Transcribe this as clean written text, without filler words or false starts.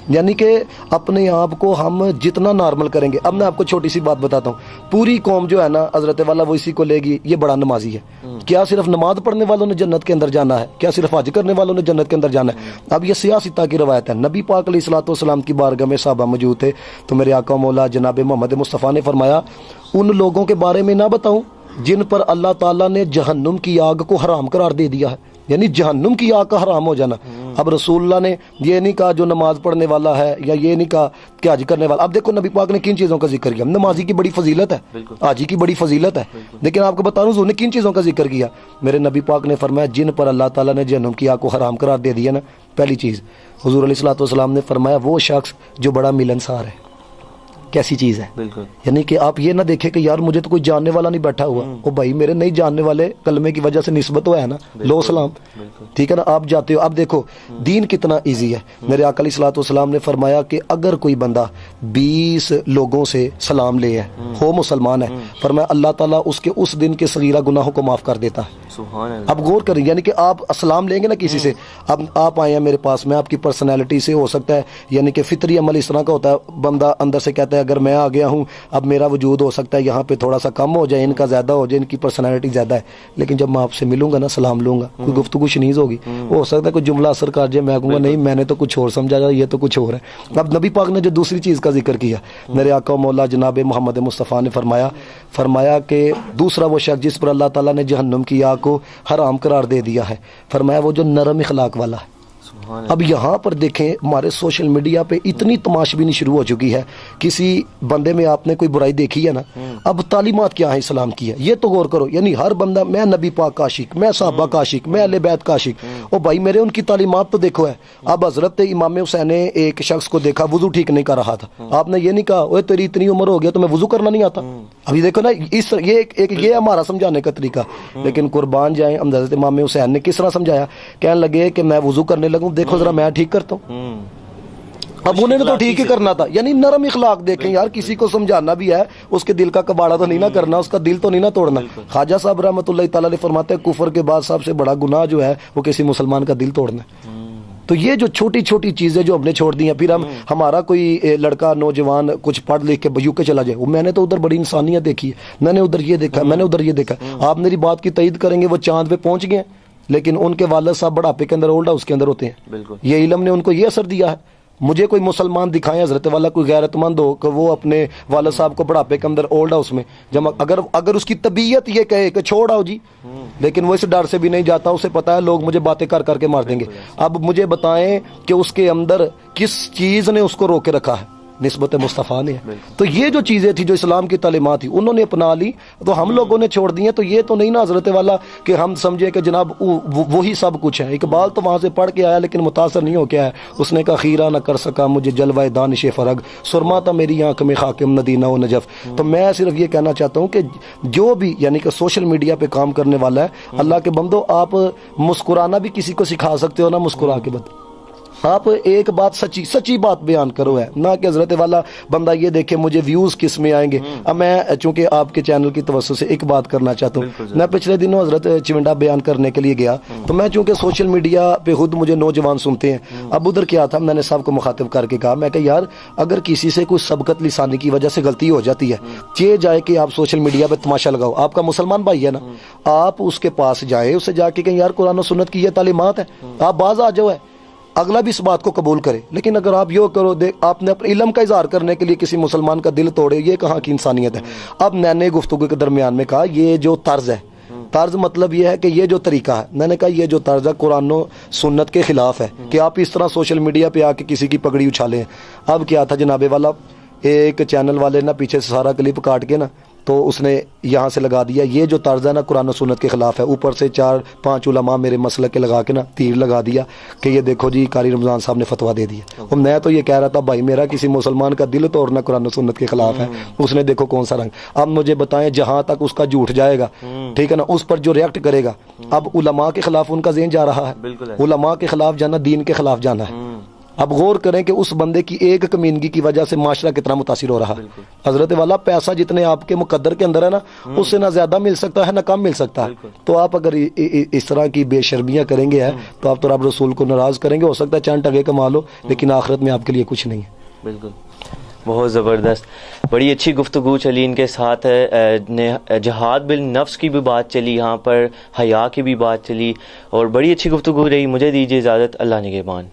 یعنی کہ اپنے آپ کو ہم جتنا نارمل کریں گے. اب میں آپ کو چھوٹی سی بات بتاتا ہوں. پوری قوم جو ہے نا حضرت والا وہ اسی کو لے گی یہ بڑا نمازی ہے. کیا صرف نماز پڑھنے والوں نے جنت کے اندر جانا ہے؟ کیا صرف حج کرنے والوں نے جنت کے اندر جانا ہے؟ اب یہ سیاستہ کی روایت ہے. نبی پاک علیہ الصلوۃ والسلام کی بارگاہ میں صحابہ موجود تھے تو میرے آقا مولا جناب محمد مصطفیٰ نے فرمایا ان لوگوں کے بارے میں نہ بتاؤں جن پر اللہ تعالیٰ نے جہنم کی آگ کو حرام قرار دے دیا ہے. یعنی جہنم کی آگ کا حرام ہو جانا. اب رسول اللہ نے یہ نہیں کہا جو نماز پڑھنے والا ہے یا یہ نہیں کہا کہ حج کرنے والا. اب دیکھو نبی پاک نے کن چیزوں کا ذکر کیا؟ نمازی کی بڑی فضیلت ہے, حاجی کی بڑی فضیلت ہے, لیکن آپ کو بتا رہا ہوں حضور نے کن چیزوں کا ذکر کیا؟ میرے نبی پاک نے فرمایا جن پر اللہ تعالیٰ نے جہنم کی آگ کو حرام قرار دے دیا نا, پہلی چیز حضور علیہ الصلوۃ والسلام نے فرمایا وہ شخص جو بڑا ملنسار ہے. کیسی چیز ہے؟ یعنی کہ آپ یہ نہ دیکھیں کہ یار مجھے تو کوئی جاننے والا نہیں بیٹھا ہوا, او بھائی میرے نہیں جاننے والے کلمے کی وجہ سے نسبت ہوا ہے نا, لو سلام, ٹھیک ہے نا. آپ جاتے ہو, اب دیکھو دین کتنا ایزی ہے. میرے آقا علیہ الصلوۃ والسلام نے فرمایا کہ اگر کوئی بندہ 20 لوگوں سے سلام لے ہے, ہو مسلمان ہے, فرمایا اللہ تعالیٰ اس کے اس دن کے صغیرہ گناہوں کو معاف کر دیتا ہے. اب غور کریں, یعنی کہ آپ سلام لیں گے نا کسی سے, اب آپ آئے ہیں میرے پاس, میں آپ کی پرسنالٹی سے ہو سکتا ہے, یعنی کہ فطری عمل اس طرح کا ہوتا ہے, بندہ اندر سے کہتا ہے اگر میں آ گیا ہوں اب میرا وجود ہو سکتا ہے یہاں پہ تھوڑا سا کم ہو جائے, ان کا زیادہ ہو جائے, ان کی پرسنالٹی زیادہ ہے, لیکن جب میں آپ سے ملوں گا نا سلام لوں گا, کوئی گفتگو شنیز ہوگی, ہو سکتا ہے کوئی جملہ اثر کر جائے, میں کہوں گا نہیں میں نے تو کچھ اور سمجھا جائے, یہ تو کچھ اور ہے. اب نبی پاک نے جو دوسری چیز کا ذکر کیا, میرے آقا و مولا جناب محمد مصطفیٰ نے فرمایا کہ دوسرا وہ شخص جس پر اللہ تعالیٰ نے جہنم کی آگ کو حرام قرار دے دیا ہے, فرمایا وہ جو نرم اخلاق والا ہے. اب یہاں پر دیکھیں ہمارے سوشل میڈیا پہ اتنی تماشبینی شروع ہو چکی ہے, کسی بندے میں آپ نے کوئی برائی دیکھی ہے نا, اب تعلیمات کیا ہے اسلام کی ہے یہ تو غور کرو. یعنی ہر بندہ میں نبی پاک کا عاشق, میں صحابہ کا عاشق, میں اہل بیت کا عاشق, او بھائی میرے ان کی تعلیمات تو دیکھو ہے. اب حضرت امام حسین نے ایک شخص کو دیکھا وضو ٹھیک نہیں کر رہا تھا, آپ نے یہ نہیں کہا اوے تیری اتنی عمر ہو گیا تو میں وضو کرنا نہیں آتا. ابھی دیکھو نا اس یہ ہمارا سمجھانے کا طریقہ, لیکن قربان جائیں حضرت امام حسین نے کس طرح سمجھایا, کہنے لگے کہ میں وضو کرنے لگوں دیکھو ذرا میں ٹھیک کرتا ہوں. اب انہیں تو ٹھیک ہی کرنا تھا, یعنی نرم اخلاق دیکھیں یار, کسی کو سمجھانا بھی ہے اس کے دل کا کباڑا تو نہیں نہ کرنا, اس کا دل تو نہیں نہ توڑنا. خواجہ صاحب رحمۃ اللہ تعالیٰ علیہ فرماتے ہیں کفر کے بعد سب سے بڑا گناہ جو ہے وہ کسی مسلمان کا دل توڑنا ہے. تو یہ جو چھوٹی چھوٹی چیزیں جو ہم نے چھوڑ دی ہیں, پھر ہمارا کوئی لڑکا نوجوان کچھ پڑھ لکھ کے یو کے چلا جائے, وہ میں نے تو ادھر بڑی انسانیت دیکھی ہے, میں نے ادھر یہ دیکھا, میں نے ادھر یہ دیکھا. آپ میری بات کی تائید کریں گے وہ چاند پہ پہنچ گئے, لیکن ان کے والد صاحب بڑھاپے کے اندر اولڈ ہاؤس کے اندر ہوتے ہیں. یہ علم نے ان کو یہ اثر دیا ہے. مجھے کوئی مسلمان دکھائیں حضرت والا کوئی غیرت مند ہو کہ وہ اپنے والد صاحب کو بڑھاپے کے اندر اولڈ ہاؤس میں جب اگر اس کی طبیعت یہ کہے کہ چھوڑ آؤ جی, لیکن وہ اس ڈر سے بھی نہیں جاتا, اسے پتا ہے لوگ مجھے باتیں کر کر کے مار دیں گے. اب مجھے بتائیں کہ اس کے اندر کس چیز نے اس کو روکے رکھا ہے؟ نسبت مصطفیٰ نے. تو یہ جو چیزیں تھی جو اسلام کی تعلیمات تھی انہوں نے اپنا لی, تو ہم لوگوں نے چھوڑ دی ہیں. تو یہ تو نہیں نا حضرت والا کہ ہم سمجھے کہ جناب وہی سب کچھ ہے. اقبال تو وہاں سے پڑھ کے آیا لیکن متاثر نہیں ہو کے آیا, اس نے کہا خیرہ نہ کر سکا مجھے جلوہ دانش فرگ, سرما تھا میری آنکھ میں خاکم مدینہ و نجف. تو میں صرف یہ کہنا چاہتا ہوں کہ جو بھی یعنی کہ سوشل میڈیا پہ کام کرنے والا ہے, اللہ کے بندو آپ مسکرانا بھی کسی کو سکھا سکتے ہو نا, مسکرا کے بد آپ ایک بات سچی بات بیان کرو ہے, نہ کہ حضرت والا بندہ یہ دیکھے مجھے ویوز کس میں آئیں گے. اب میں چونکہ آپ کے چینل کی توسط سے ایک بات کرنا چاہتا ہوں, میں پچھلے دنوں حضرت چونڈا بیان کرنے کے لیے گیا, تو میں چونکہ سوشل میڈیا پہ خود مجھے نوجوان سنتے ہیں, اب ادھر کیا تھا میں نے سب کو مخاطب کر کے کہا, میں کہ یار اگر کسی سے کوئی سبقت لسانی کی وجہ سے غلطی ہو جاتی ہے, یہ جائے کہ آپ سوشل میڈیا پہ تماشا لگاؤ, آپ کا مسلمان بھائی ہے نا, آپ اس کے پاس جائیں, اسے جا کے کہیں یار قرآن و سنت کی یہ تعلیمات ہے, آپ باز آ جاؤ ہے, اگلا بھی اس بات کو قبول کرے. لیکن اگر آپ یہ کرو آپ نے اپنے علم کا اظہار کرنے کے لیے کسی مسلمان کا دل توڑے, یہ کہاں کی انسانیت ہے. اب میں نے گفتگو کے درمیان میں کہا یہ جو طرز ہے, طرز مطلب یہ ہے کہ یہ جو طریقہ ہے, میں نے کہا یہ جو طرز ہے قرآن و سنت کے خلاف ہے کہ آپ اس طرح سوشل میڈیا پہ آ کے کسی کی پگڑی اچھالیں. اب کیا تھا جناب والا, ایک چینل والے نا پیچھے سے سارا کلپ کاٹ کے نا تو اس نے یہاں سے لگا دیا یہ جو طرز ہے نا قرآن و سنت کے خلاف ہے, اوپر سے 4-5 علماء میرے مسلک کے لگا کے نا تیر لگا دیا کہ یہ دیکھو جی قاری رمضان صاحب نے فتویٰ دے دیا. اور میں تو یہ کہہ رہا تھا بھائی میرا کسی مسلمان کا دل توڑنا قرآن و سنت کے خلاف ہے, اس نے دیکھو کون سا رنگ. اب مجھے بتائیں جہاں تک اس کا جھوٹ جائے گا, ٹھیک ہے نا, اس پر جو ریئیکٹ کرے گا, اب علماء کے خلاف ان کا ذہن جا رہا ہے, علماء کے خلاف جانا دین کے خلاف جانا ہے. اب غور کریں کہ اس بندے کی ایک کمینگی کی وجہ سے معاشرہ کتنا متاثر ہو رہا. حضرت والا پیسہ جتنے آپ کے مقدر کے اندر ہے نا اس سے نہ زیادہ مل سکتا ہے نہ کم مل سکتا ہے. تو آپ اگر اس طرح کی بے شرمیاں کریں گے تو آپ تو رب رسول کو ناراض کریں گے. ہو سکتا ہے چند ٹکے کما لو لیکن آخرت میں آپ کے لیے کچھ نہیں ہے. بالکل بہت زبردست, بڑی اچھی گفتگو چلی ان کے ساتھ. جہاد بالنفس کی بھی بات چلی, یہاں پر حیا کی بھی بات چلی, اور بڑی اچھی گفتگو رہی. مجھے دیجیے اجازت, اللہ نگہبان.